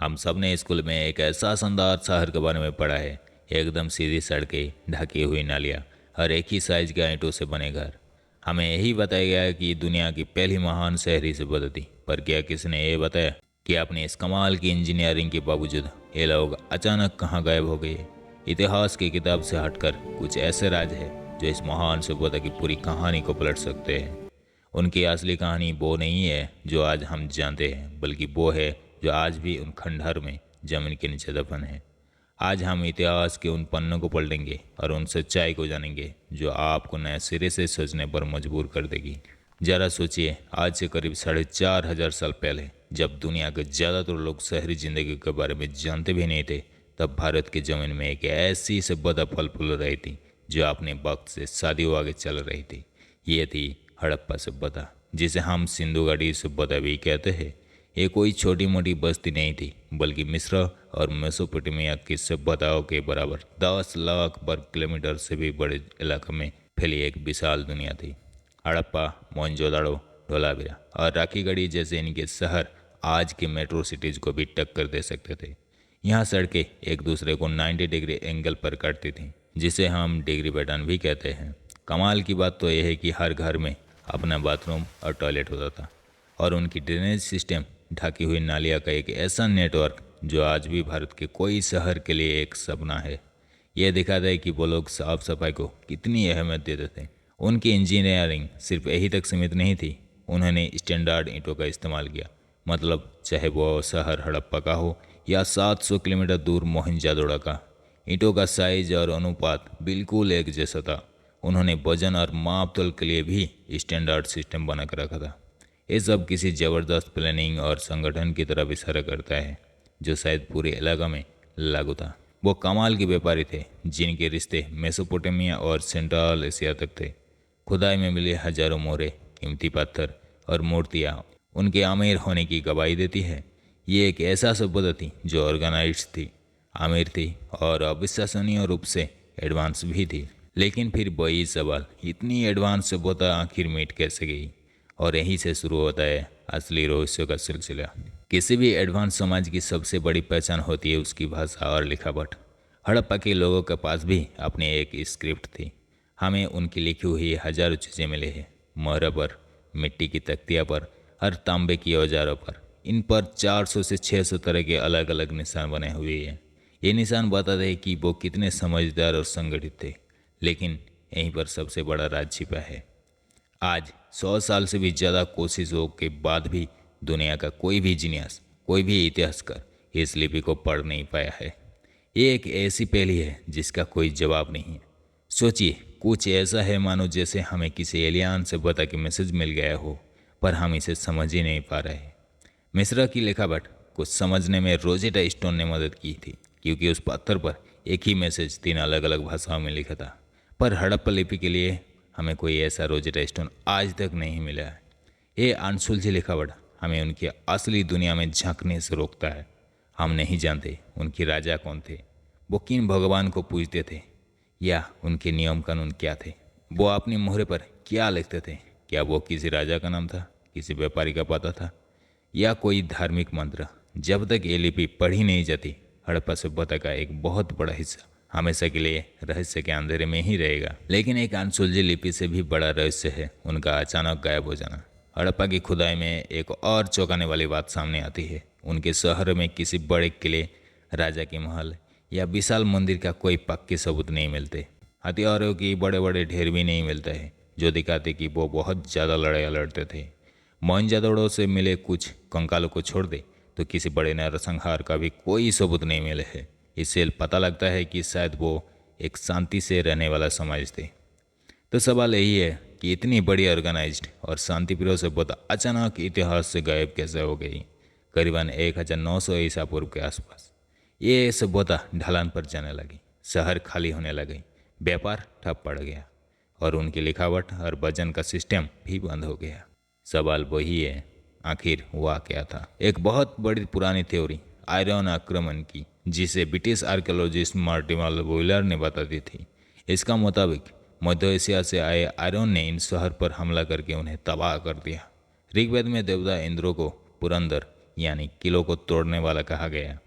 हम सब ने स्कूल में एक ऐसा शानदार शहर के बारे में पढ़ा है। एकदम सीधी सड़कें, ढकी हुई नालियाँ और एक ही साइज के ईंटों से बने घर। हमें यही बताया गया है कि दुनिया की पहली महान शहरी सभ्यता थी। पर क्या किसी ने ये बताया कि अपनी इस कमाल की इंजीनियरिंग के बावजूद ये लोग अचानक कहाँ गायब हो गए? इतिहास की किताब से हटकर कुछ ऐसे राज है जो इस महान सभ्यता की पूरी कहानी को पलट सकते हैं। उनकी असली कहानी वो नहीं है जो आज हम जानते हैं, बल्कि वो है जो आज भी उन खंडहर में जमीन के नीचे दफन है। आज हम इतिहास के उन पन्नों को पलटेंगे और उन सच्चाई को जानेंगे जो आपको नए सिरे से सोचने पर मजबूर कर देगी। जरा सोचिए, आज से करीब 4,500 साल पहले जब दुनिया के ज़्यादातर लोग शहरी जिंदगी के बारे में जानते भी नहीं थे, तब भारत की जमीन में एक ऐसी सभ्यता फल फूल रही थी जो अपने वक्त से सदियों आगे चल रही थी। ये थी हड़प्पा सभ्यता, जिसे हम सिंधु घाटी सभ्यता भी कहते हैं। ये कोई छोटी मोटी बस्ती नहीं थी, बल्कि मिस्र और मेसोपोटामिया की सभ्यताओं के बराबर 10 लाख वर्ग किलोमीटर से भी बड़े इलाके में फैली एक विशाल दुनिया थी। हड़प्पा, मोहनजोदाड़ो, धोलावीरा और राखीगढ़ी जैसे इनके शहर आज के मेट्रो सिटीज को भी टक्कर दे सकते थे। यहाँ सड़कें एक दूसरे को 90 डिग्री एंगल पर काटती थीं, जिसे हम डिग्री पैटर्न भी कहते हैं। कमाल की बात तो यह है कि हर घर में अपना बाथरूम और टॉयलेट होता था, और उनकी ड्रेनेज सिस्टम, ढकी हुई नालियाँ का एक ऐसा नेटवर्क जो आज भी भारत के कोई शहर के लिए एक सपना है। यह दिखाता है कि वो लोग साफ सफाई को कितनी अहमियत देते थे। उनकी इंजीनियरिंग सिर्फ यही तक सीमित नहीं थी, उन्होंने स्टैंडर्ड ईंटों का इस्तेमाल किया। मतलब चाहे वो शहर हड़प्पा का हो या 700 किलोमीटर दूर मोहनजोदड़ो का, ईंटों का साइज और अनुपात बिल्कुल एक जैसा था। उन्होंने वजन और माप तोल के लिए भी स्टैंडर्ड सिस्टम बना कर रखा था। ये सब किसी ज़बरदस्त प्लानिंग और संगठन की तरफ इशारा करता है जो शायद पूरे इलाका में लागू था। वो कमाल के व्यापारी थे जिनके रिश्ते मेसोपोटामिया और सेंट्रल एशिया तक थे। खुदाई में मिले हजारों मोहरे, कीमती पत्थर और मूर्तियाँ उनके अमीर होने की गवाही देती है। ये एक ऐसा सभ्यता थी जो ऑर्गेनाइज्ड थी, आमिर थी और अविश्वसनीय रूप से एडवांस भी थी। लेकिन फिर वही सवाल, इतनी एडवांस सभ्यता आखिर मिट कैसे गई? और यहीं से शुरू होता है असली रहस्य का सिलसिला। किसी भी एडवांस समाज की सबसे बड़ी पहचान होती है उसकी भाषा और लिखावट। हड़प्पा के लोगों के पास भी अपनी एक स्क्रिप्ट थी। हमें उनकी लिखी हुई हजारों चीज़ें मिली हैं, मोहर पर, मिट्टी की तख्तियाँ पर, हर तांबे की औजारों पर। इन पर 400 से 600 तरह के अलग अलग निशान बने हुए हैं। ये निशान बताते हैं कि वो कितने समझदार और संगठित थे। लेकिन यहीं पर सबसे बड़ा राज छिपा है। आज 100 साल से भी ज़्यादा कोशिशों के बाद भी दुनिया का कोई भी जीनियस, कोई भी इतिहासकार इस लिपि को पढ़ नहीं पाया है। ये एक ऐसी पहेली है जिसका कोई जवाब नहीं है। सोचिए, कुछ ऐसा है मानो जैसे हमें किसी एलियन से बता के मैसेज मिल गया हो, पर हम इसे समझ ही नहीं पा रहे। मिस्र की लिखावट को समझने में रोजेटा स्टोन ने मदद की थी, क्योंकि उस पत्थर पर एक ही मैसेज 3 अलग अलग भाषाओं में लिखा था। पर हड़प्पा लिपि के लिए हमें कोई ऐसा रोजेटा स्टोन आज तक नहीं मिला है। ये अनसुलझी लिखावट हमें उनकी असली दुनिया में झांकने से रोकता है। हम नहीं जानते उनके राजा कौन थे, वो किन भगवान को पूजते थे, या उनके नियम कानून क्या थे। वो अपनी मोहरे पर क्या लिखते थे? क्या वो किसी राजा का नाम था, किसी व्यापारी का पता था, या कोई धार्मिक मंत्र? जब तक ये लिपि पढ़ी नहीं जाती, हड़प्पा सभ्यता का एक बहुत बड़ा हिस्सा हमेशा के लिए रहस्य के अंधेरे में ही रहेगा। लेकिन एक अनसुलझी लिपि से भी बड़ा रहस्य है उनका अचानक गायब हो जाना। हड़प्पा की खुदाई में एक और चौंकाने वाली बात सामने आती है। उनके शहर में किसी बड़े किले, राजा के महल या विशाल मंदिर का कोई पक्के सबूत नहीं मिलते। हथियारों की बड़े बड़े ढेर भी नहीं मिलते हैं जो दिखाते कि वो बहुत ज़्यादा लड़ाइयाँ लड़ते थे। मोहनजोदड़ो से मिले कुछ कंकालों को छोड़ दे तो किसी बड़े नरसंहार का भी कोई सबूत नहीं मिले है। इससे पता लगता है कि शायद वो एक शांति से रहने वाला समाज थे। तो सवाल यही है कि इतनी बड़ी ऑर्गेनाइज्ड और शांतिप्रिय सभ्यता अचानक इतिहास से गायब कैसे हो गई? करीबन 1900 ईसा पूर्व के आसपास ये सभ्यता ढलान पर जाने लगी, शहर खाली होने लगे, व्यापार ठप पड़ गया और उनकी लिखावट और वजन का सिस्टम भी बंद हो गया। सवाल वही है, आखिर हुआ क्या था? एक बहुत बड़ी पुरानी थ्योरी आयरन आक्रमण की, जिसे ब्रिटिश आर्कियोलॉजिस्ट मार्टिमल वॉयलर ने बता दी थी। इसका मुताबिक मध्य एशिया से आए आयरन ने इन शहर पर हमला करके उन्हें तबाह कर दिया। ऋग्वेद में देवता इंद्र को पुरंदर यानी किलो को तोड़ने वाला कहा गया,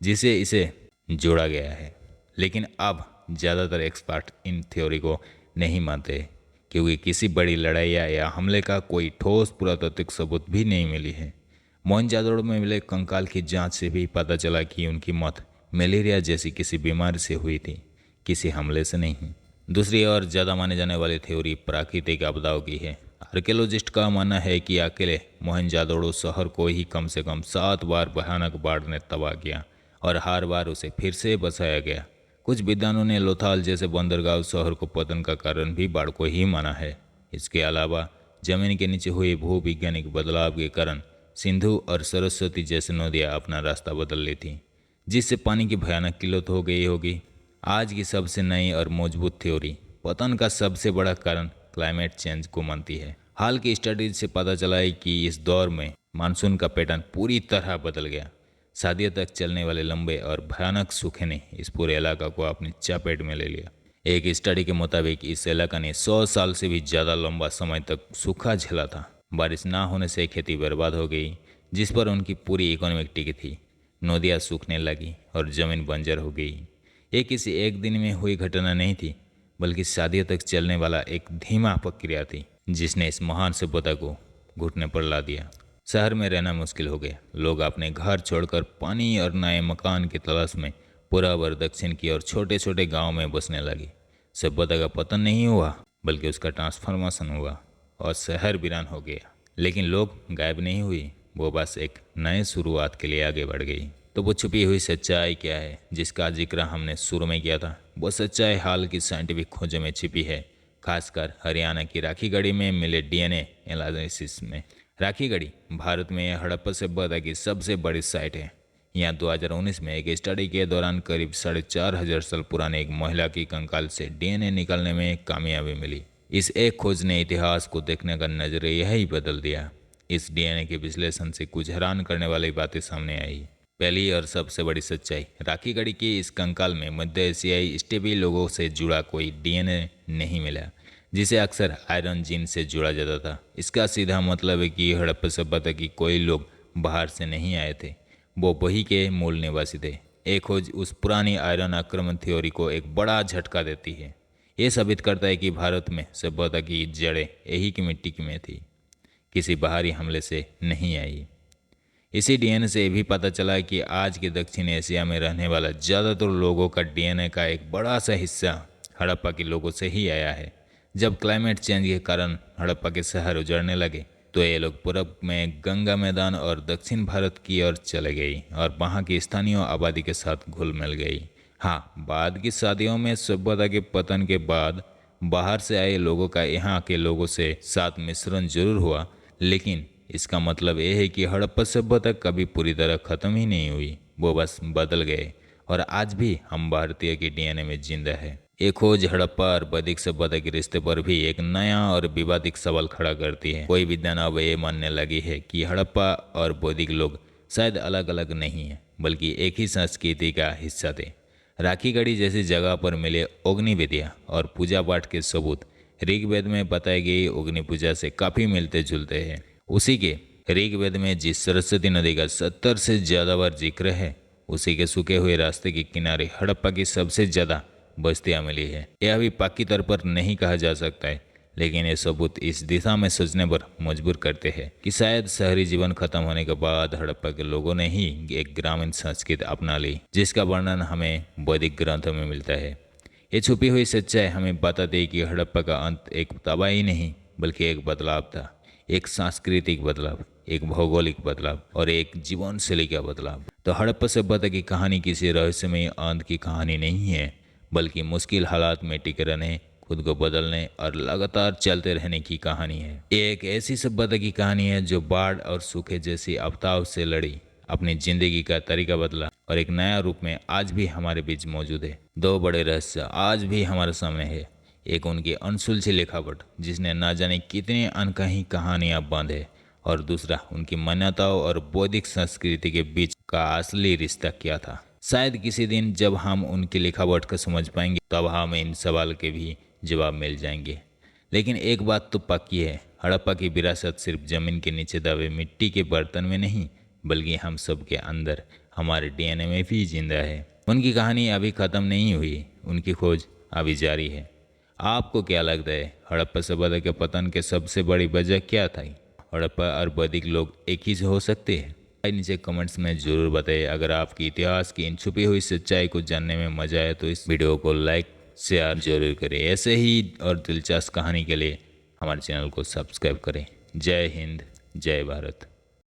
जिसे इसे जोड़ा गया है। लेकिन अब ज़्यादातर एक्सपर्ट इन थ्योरी को नहीं मानते, क्योंकि किसी बड़ी लड़ाई या हमले का कोई ठोस पुरातात्विक सबूत भी नहीं मिली है। मोहनजोदड़ो में मिले कंकाल की जांच से भी पता चला कि उनकी मौत मलेरिया जैसी किसी बीमारी से हुई थी, किसी हमले से नहीं। दूसरी और ज़्यादा माने जाने वाली थ्योरी प्राकृतिक आपदाओं की है। आर्कियोलॉजिस्ट का मानना है कि अकेले मोहनजोदड़ो शहर को ही कम से कम 7 बार भयानक बाढ़ ने तबाह किया और हर बार उसे फिर से बसाया गया। कुछ विद्वानों ने लोथाल जैसे बंदरगाह शहर को पतन का कारण भी बाढ़ को ही माना है। इसके अलावा जमीन के नीचे हुए भूवैज्ञानिक बदलाव के कारण सिंधु और सरस्वती जैसी नदियाँ अपना रास्ता बदल ली थीं, जिससे पानी की भयानक किल्लत हो गई होगी। आज की सबसे नई और मजबूत थ्योरी पतन का सबसे बड़ा कारण क्लाइमेट चेंज को मानती है। हाल की स्टडीज से पता चला है कि इस दौर में मानसून का पैटर्न पूरी तरह बदल गया। सदियों तक चलने वाले लंबे और भयानक सूखे ने इस पूरे इलाका को अपनी चपेट में ले लिया। एक स्टडी के मुताबिक इस इलाका ने 100 साल से भी ज़्यादा लंबा समय तक सूखा झेला था। बारिश ना होने से खेती बर्बाद हो गई, जिस पर उनकी पूरी इकोनॉमी टिकी थी। नदियाँ सूखने लगी और ज़मीन बंजर हो गई। ये किसी एक दिन में हुई घटना नहीं थी, बल्कि सदियों तक चलने वाला एक धीमा प्रक्रिया थी, जिसने इस महान सभ्यता को घुटने पर ला दिया। शहर में रहना मुश्किल हो गया। लोग अपने घर छोड़कर पानी और नए मकान की तलाश में पूरब और दक्षिण की और छोटे छोटे गांव में बसने लगे। सभ्यता का पतन नहीं हुआ, बल्कि उसका ट्रांसफॉर्मेशन हुआ और शहर वीरान हो गया। लेकिन लोग गायब नहीं हुई, वो बस एक नए शुरुआत के लिए आगे बढ़ गई। तो वो छुपी हुई सच्चाई क्या है जिसका जिक्र हमने शुरू में किया था? वो सच्चाई हाल की साइंटिफिक खोजों में छिपी है, खासकर हरियाणा की राखीगढ़ी में मिले डीएनए एनालिसिस में। राखीगढ़ी भारत में हड़प्पा सभ्यता की सबसे बड़ी साइट है। यहाँ 2019 में एक स्टडी के दौरान करीब 4,500 साल पुराने एक महिला की कंकाल से डीएनए निकालने में कामयाबी मिली। इस एक खोज ने इतिहास को देखने का नजरिया ही बदल दिया। इस डीएनए के विश्लेषण से कुछ हैरान करने वाली बातें सामने आई। पहली और सबसे बड़ी सच्चाई, राखीगढ़ी की इस कंकाल में मध्य एशियाई स्टेबी लोगों से जुड़ा कोई डीएनए नहीं मिला, जिसे अक्सर आयरन जीन से जुड़ा जाता था। इसका सीधा मतलब है कि हड़प्पा सभ्यता की कोई लोग बाहर से नहीं आए थे, वो वही के मूल निवासी थे। एक खोज उस पुरानी आयरन आक्रमण थ्योरी को एक बड़ा झटका देती है। ये साबित करता है कि भारत में सभ्यता की जड़ें यही की मिट्टी में थी, किसी बाहरी हमले से नहीं आई। इसी डीएनए से भी पता चला कि आज के दक्षिण एशिया में रहने वाला ज़्यादातर लोगों का डीएनए का एक बड़ा सा हिस्सा हड़प्पा के लोगों से ही आया है। जब क्लाइमेट चेंज के कारण हड़प्पा के शहर उजड़ने लगे, तो ये लोग पूरब में गंगा मैदान और दक्षिण भारत की ओर चले गई और वहाँ की स्थानीय आबादी के साथ घुल मिल गई। हाँ, बाद की सदियों में सभ्यता के पतन के बाद बाहर से आए लोगों का यहाँ के लोगों से साथ मिश्रण जरूर हुआ, लेकिन इसका मतलब यह है कि हड़प्पा सभ्यता कभी पूरी तरह खत्म ही नहीं हुई, वो बस बदल गए और आज भी हम भारतीय के डीएनए में जिंदा है। ये खोज हड़प्पा और वैदिक सभ्यता के रिश्ते पर भी एक नया और विवादित सवाल खड़ा करती है। कोई विद्वान अब ये मानने लगी है कि हड़प्पा और वैदिक लोग शायद अलग अलग नहीं है, बल्कि एक ही संस्कृति का हिस्सा थे। राखीगढ़ी जैसी जगह पर मिले अग्नि विद्या और पूजा पाठ के सबूत ऋग्वेद में बताई गई अग्नि पूजा से काफ़ी मिलते जुलते हैं। उसी के ऋग्वेद में जिस सरस्वती नदी का 70 से ज़्यादा बार जिक्र है, उसी के सूखे हुए रास्ते के किनारे हड़प्पा की सबसे ज़्यादा बस्तियाँ मिली है। यह अभी पक्की तौर पर नहीं कहा जा सकता है, लेकिन ये सबूत इस दिशा में सोचने पर मजबूर करते हैं कि शायद शहरी जीवन खत्म होने के बाद हड़प्पा के लोगों ने ही एक ग्रामीण संस्कृति अपना ली, जिसका वर्णन हमें वैदिक ग्रंथों में मिलता है। ये छुपी हुई सच्चाई हमें बताती है कि हड़प्पा का अंत एक तबाही नहीं, बल्कि एक बदलाव था। एक सांस्कृतिक बदलाव, एक भौगोलिक बदलाव और एक जीवन शैली का बदलाव। तो हड़प्पा सभ्यता की कहानी किसी रहस्यमय अंत की कहानी नहीं है, बल्कि मुश्किल हालात में टिके रहने, खुद को बदलने और लगातार चलते रहने की कहानी है। ये एक ऐसी सभ्यता की कहानी है जो बाढ़ और सूखे जैसी आपदाओं से लड़ी, अपनी जिंदगी का तरीका बदला और एक नया रूप में आज भी हमारे बीच मौजूद है। दो बड़े रहस्य आज भी हमारे सामने है। एक उनकी अनसुलझी लिखावट, जिसने ना जाने कितनी अनकही कहानियां बांधे, और दूसरा उनकी मान्यताओं और बौद्धिक संस्कृति के बीच का असली रिश्ता क्या था। शायद किसी दिन जब हम उनकी लिखावट को समझ पाएंगे, तब हमें इन सवाल के भी जवाब मिल जाएंगे। लेकिन एक बात तो पक्की है, हड़प्पा की विरासत सिर्फ जमीन के नीचे दबे मिट्टी के बर्तन में नहीं, बल्कि हम सब के अंदर, हमारे डीएनए में भी जिंदा है। उनकी कहानी अभी ख़त्म नहीं हुई, उनकी खोज अभी जारी है। आपको क्या लगता है, हड़प्पा सभ्यता के पतन के सबसे बड़ी वजह क्या थी? हड़प्पा और वैदिक लोग एक ही से हो सकते हैं? नीचे कमेंट्स में ज़रूर बताइए। अगर आपकी इतिहास की इन छुपी हुई सच्चाई को जानने में मजा आए तो इस वीडियो को लाइक शेयर जरूर करें। ऐसे ही और दिलचस्प कहानी के लिए हमारे चैनल को सब्सक्राइब करें। जय हिंद, जय भारत।